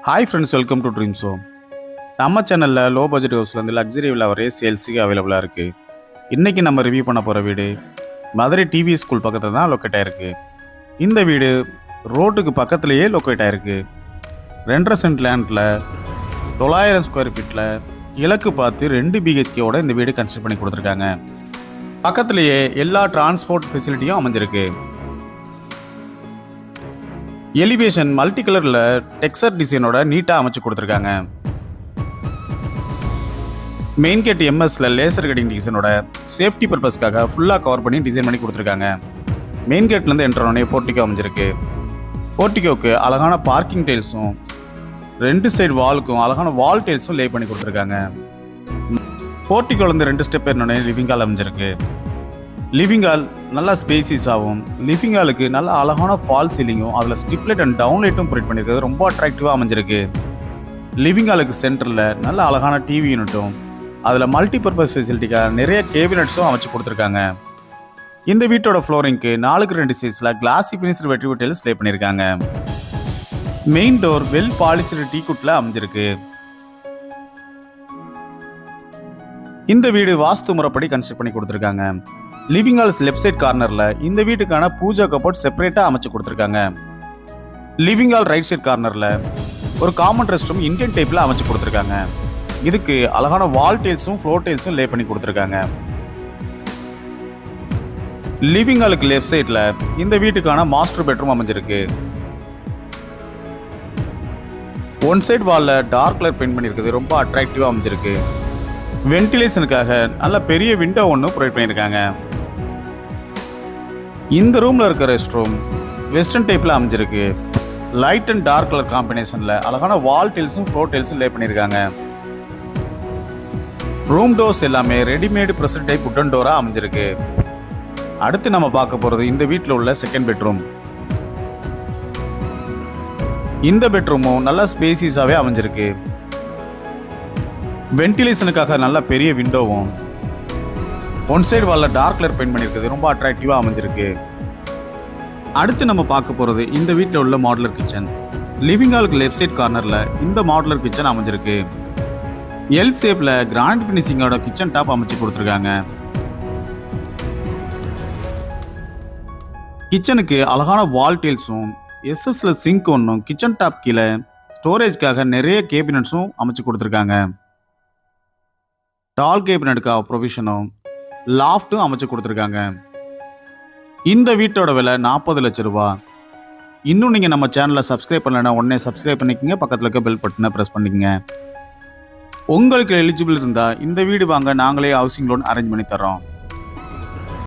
Hi friends, welcome to dreams home. நம்ம சேனலில் low budget ஹவுஸ்லேருந்து luxury villa வரைய சேல்ஸுக்கு அவைலபிளாக இருக்குது. இன்றைக்கி நம்ம ரிவ்யூ பண்ண போகிற வீடு மதுரை டிவி ஸ்கூல் பக்கத்தில் தான் லொக்கேட் ஆகிருக்கு. இந்த வீடு ரோட்டுக்கு பக்கத்துலேயே லொக்கேட் ஆகிருக்கு. 2.5 சென்ட் லேண்டில் 900 ஸ்கொயர் ஃபீட்டில் கிழக்கு பார்த்து 2 BHKவோட இந்த வீடு கன்ஸ்ட்ரக்ட் பண்ணி கொடுத்துருக்காங்க. பக்கத்துலேயே எல்லா டிரான்ஸ்போர்ட் ஃபெசிலிட்டியும் அமைஞ்சிருக்கு. எலிவேஷன் மல்டி கலரில் டெக்ஸ்சர் டிசைனோட நீட்டாக அமைச்சு கொடுத்துருக்காங்க. மெயின் கேட் எம்எஸ்ல லேசர் கட்டிங் டிசைனோட சேஃப்டி பர்பஸ்க்காக ஃபுல்லாக கவர் பண்ணி டிசைன் பண்ணி கொடுத்துருக்காங்க. மெயின் கேட்லேருந்து என்ட்ரோனே போர்ட்டிகோ அமைஞ்சிருக்கு. போர்ட்டிகோவுக்கு அழகான பார்க்கிங் டைல்ஸும் 2 சைடு வாலுக்கும் அழகான வால் டைல்ஸும் லே பண்ணி கொடுத்துருக்காங்க. போர்ட்டிகோலேருந்து 2 ஸ்டெப் ஏறினோடனே லிவிங் ஹால் அமைஞ்சிருக்கு. லிவிங் ஹால் நல்லா ஸ்பேசிஸாகவும், லிவிங் ஹாலுக்கு நல்ல அழகான ஃபால் சீலிங்கும் அதில் ஸ்டிப்லைட் அண்ட் டவுன்லைட்டும் ப்ரொவைட் பண்ணியிருக்கிறது ரொம்ப அட்ராக்டிவாக அமைஞ்சிருக்கு. லிவிங் ஹாலுக்கு சென்டரில் நல்ல அழகான டிவி யூனிட்டும் அதில் மல்டி பர்பஸ் ஃபெசிலிட்டிக்காக நிறைய கேபினட்ஸும் அமைச்சு கொடுத்துருக்காங்க. இந்த வீட்டோட ஃப்ளோரிங்க்கு 4x2 சைஸில் கிளாசி ஃபினிஷ்டு வெட்ரி டைல்ஸ் லே பண்ணியிருக்காங்க. மெயின் டோர் வெல் பாலிஷ்டு டீக்குட்டில் அமைஞ்சிருக்கு. இந்த வீடு வாஸ்து முறைப்படி கன்ஸ்ட்ரக்ட் பண்ணி கொடுத்துருக்காங்க. லிவிங் ஹால்ஸ் லெஃப்ட் சைட் கார்னரில் இந்த வீட்டுக்கான பூஜா கபோர்ட் செப்பரேட்டாக அமைச்சு கொடுத்துருக்காங்க. லிவிங் ஹால் ரைட் சைட் கார்னரில் ஒரு காமன் ரெஸ்ட் ரூம் இந்தியன் டைப்பில் அமைச்சு கொடுத்துருக்காங்க. இதுக்கு அழகான வால் டைல்ஸும் ஃப்ளோர் டைல்ஸும் லே பண்ணி கொடுத்துருக்காங்க. லிவிங் ஹாலுக்கு லெஃப்ட் சைடில் இந்த வீட்டுக்கான மாஸ்டர் பெட்ரூம் அமைஞ்சிருக்கு. ஒன் சைட் வாலில் டார்க் கலர் பெயிண்ட் பண்ணியிருக்குது ரொம்ப அட்ராக்டிவாக அமைஞ்சிருக்கு. வென்டிலேஷனுக்காக நல்ல பெரிய விண்டோ ஒன்று ப்ரொவைட் பண்ணியிருக்காங்க. இந்த ரூமில் இருக்க ரெஸ்ட் ரூம் வெஸ்டர்ன் டைப்பில் அமைஞ்சிருக்கு. லைட் அண்ட் டார்க் கலர் காம்பினேஷனில் அழகான வால் டைல்ஸும் ஃப்ளோர் டைல்ஸும் லே பண்ணியிருக்காங்க. ரூம் டோர்ஸ் எல்லாமே ரெடிமேடு ப்ரெஷர் டைப் உட்டன் டோராக அமைஞ்சிருக்கு. அடுத்து நம்ம பார்க்க போகிறது இந்த வீட்டில் உள்ள செகண்ட் பெட்ரூம். இந்த பெட்ரூமும் நல்ல ஸ்பேசிஸாகவே அமைஞ்சிருக்கு. வென்டிலேஷனுக்காக நல்ல பெரிய விண்டோவும், ஒன் சைடு வாலில் டார்க் கலர் பெயிண்ட் பண்ணியிருக்குது ரொம்ப அட்ராக்டிவாக அமைஞ்சிருக்கு. அடுத்து நம்ம பார்க்க போகிறது இந்த வீட்டில் உள்ள மாடுலர் கிச்சன். லிவிங் ஹாலுக்கு லெஃப்ட் சைட் கார்னரில் இந்த மாடுலர் கிச்சன் அமைஞ்சிருக்கு. எல் ஷேப்பில் கிராண்ட் ஃபினிஷிங்கோட கிச்சன் டாப் அமைச்சு கொடுத்துருக்காங்க. கிச்சனுக்கு அழகான வால் டைல்ஸும் எஸ்எஸ்ல சிங்க் ஒன்றும் கிச்சன் டாப் கீழே ஸ்டோரேஜ்க்காக நிறைய கேபினட்ஸும் அமைச்சு கொடுத்துருக்காங்க. டால் கேபினட்டுக்காக ப்ரொவிஷனும் லாஃப்ட்டும் அமைச்சு கொடுத்துருக்காங்க. இந்த வீட்டோட விலை 40 லட்சம் ரூபா. இன்னும் நீங்கள் நம்ம சேனலை சப்ஸ்கிரைப் பண்ணலைன்னா உடனே சப்ஸ்கிரைப் பண்ணிக்கங்க. பக்கத்தில் இருக்க பெல் பட்டனை ப்ரெஸ் பண்ணிக்கங்க. உங்களுக்கு எலிஜிபிள் இருந்தால் இந்த வீடு வாங்க நாங்களே ஹவுசிங் லோன் அரேஞ்ச் பண்ணி தரோம்.